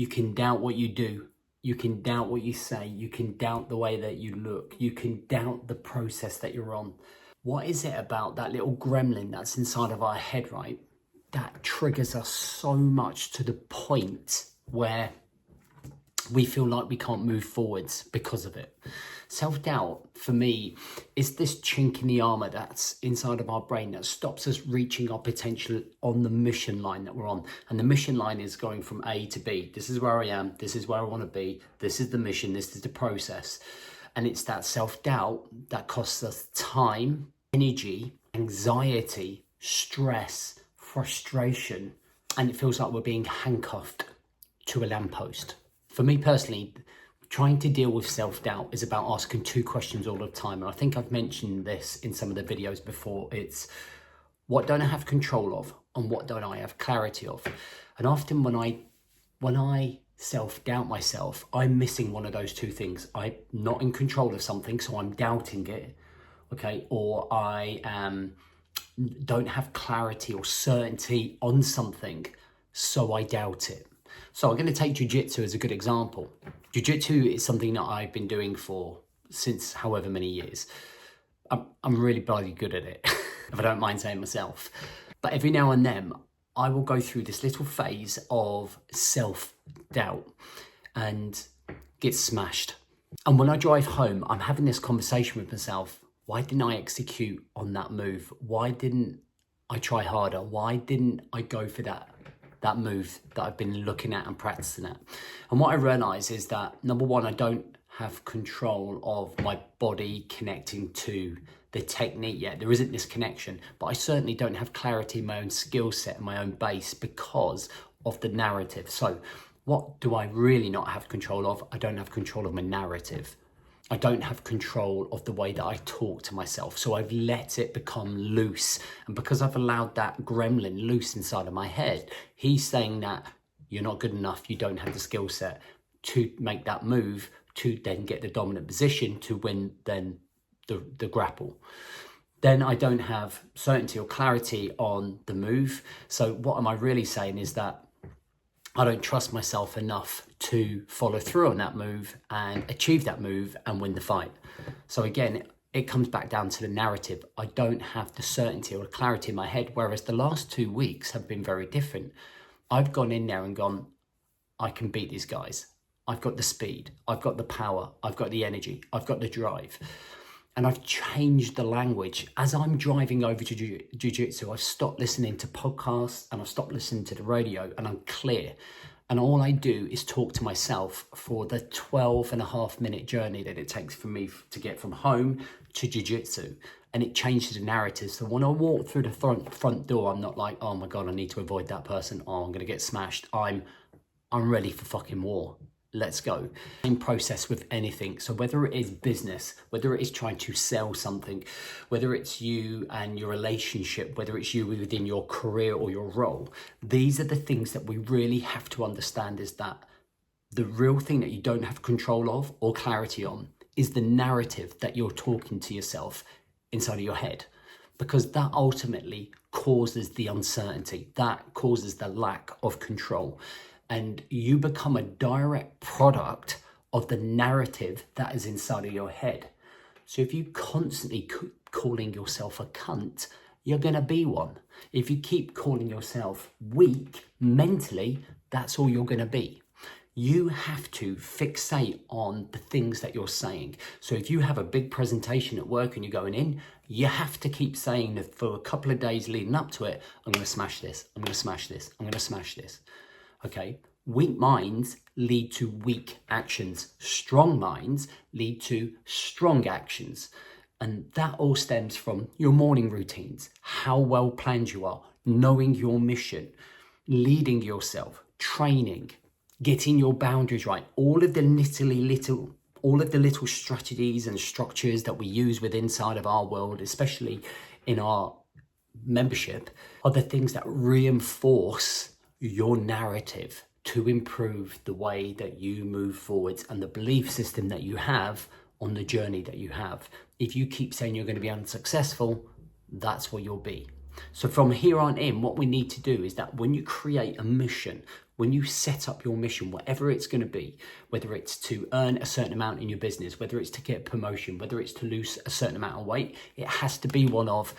You can doubt what you do. You can doubt what you say. You can doubt the way that you look. You can doubt the process that you're on. What is it about that little gremlin that's inside of our head, right, that triggers us so much to the point where we feel like we can't move forwards because of it? Self-doubt, for me, is this chink in the armor that's inside of our brain that stops us reaching our potential on the mission line that we're on. And the mission line is going from A to B. This is where I am. This is where I want to be. This is the mission. This is the process. And it's that self-doubt that costs us time, energy, anxiety, stress, frustration, and it feels like we're being handcuffed to a lamppost. For me personally, trying to deal with self-doubt is about asking two questions all the time. And I think I've mentioned this in some of the videos before. It's, what don't I have control of, and what don't I have clarity of? And often when I self-doubt myself, I'm missing one of those two things. I'm not in control of something, so I'm doubting it, okay? Or I don't have clarity or certainty on something, so I doubt it. So I'm going to take jiu-jitsu as a good example. Jiu-jitsu is something that I've been doing since however many years. I'm really bloody good at it, if I don't mind saying myself. But every now and then, I will go through this little phase of self-doubt and get smashed. And when I drive home, I'm having this conversation with myself. Why didn't I execute on that move? Why didn't I try harder? Why didn't I go for that move that I've been looking at and practicing at? And what I realize is that, number one, I don't have control of my body connecting to the technique yet. There isn't this connection, but I certainly don't have clarity in my own skill set and my own base because of the narrative. So what do I really not have control of? I don't have control of my narrative. I don't have control of the way that I talk to myself. So I've let it become loose. And because I've allowed that gremlin loose inside of my head, he's saying that you're not good enough, you don't have the skill set to make that move, to then get the dominant position, to win then the grapple. Then I don't have certainty or clarity on the move. So what am I really saying is that I don't trust myself enough to follow through on that move and achieve that move and win the fight. So again, it comes back down to the narrative. I don't have the certainty or clarity in my head, whereas the last 2 weeks have been very different. I've gone in there and gone, I can beat these guys. I've got the speed, I've got the power, I've got the energy, I've got the drive. And I've changed the language. As I'm driving over to jiu-jitsu, I've stopped listening to podcasts and I've stopped listening to the radio, and I'm clear. And all I do is talk to myself for the 12.5-minute journey that it takes for me to get from home to jiu-jitsu. And it changes the narrative. So when I walk through the front door, I'm not like, oh my God, I need to avoid that person. Oh, I'm gonna get smashed. I'm ready for fucking war. Let's go. Same process with anything. So whether it is business, whether it is trying to sell something, whether it's you and your relationship, whether it's you within your career or your role, these are the things that we really have to understand, is that the real thing that you don't have control of or clarity on is the narrative that you're talking to yourself inside of your head, because that ultimately causes the uncertainty, that causes the lack of control. And you become a direct product of the narrative that is inside of your head. So if you constantly calling yourself a cunt, you're gonna be one. If you keep calling yourself weak mentally, that's all you're gonna be. You have to fixate on the things that you're saying. So if you have a big presentation at work and you're going in, you have to keep saying that for a couple of days leading up to it, I'm gonna smash this, I'm gonna smash this, I'm gonna smash this. Okay, weak minds lead to weak actions. Strong minds lead to strong actions. And that all stems from your morning routines, how well planned you are, knowing your mission, leading yourself, training, getting your boundaries right. All of the little strategies and structures that we use within inside of our world, especially in our membership, are the things that reinforce your narrative to improve the way that you move forwards and the belief system that you have on the journey that you have. If you keep saying you're going to be unsuccessful, that's what you'll be. So from here on in, what we need to do is that when you create a mission, When you set up your mission, whatever it's going to be, whether it's to earn a certain amount in your business, whether it's to get a promotion, whether it's to lose a certain amount of weight, it has to be one of,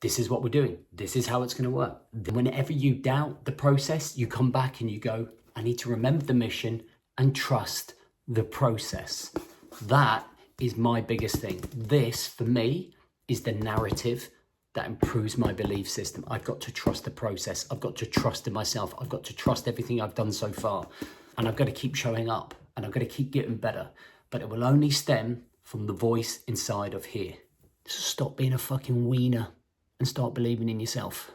this is what we're doing. This is how it's going to work. Then whenever you doubt the process, you come back and you go, I need to remember the mission and trust the process. That is my biggest thing. This, for me, is the narrative that improves my belief system. I've got to trust the process. I've got to trust in myself. I've got to trust everything I've done so far. And I've got to keep showing up and I've got to keep getting better. But it will only stem from the voice inside of here. So stop being a fucking wiener and start believing in yourself.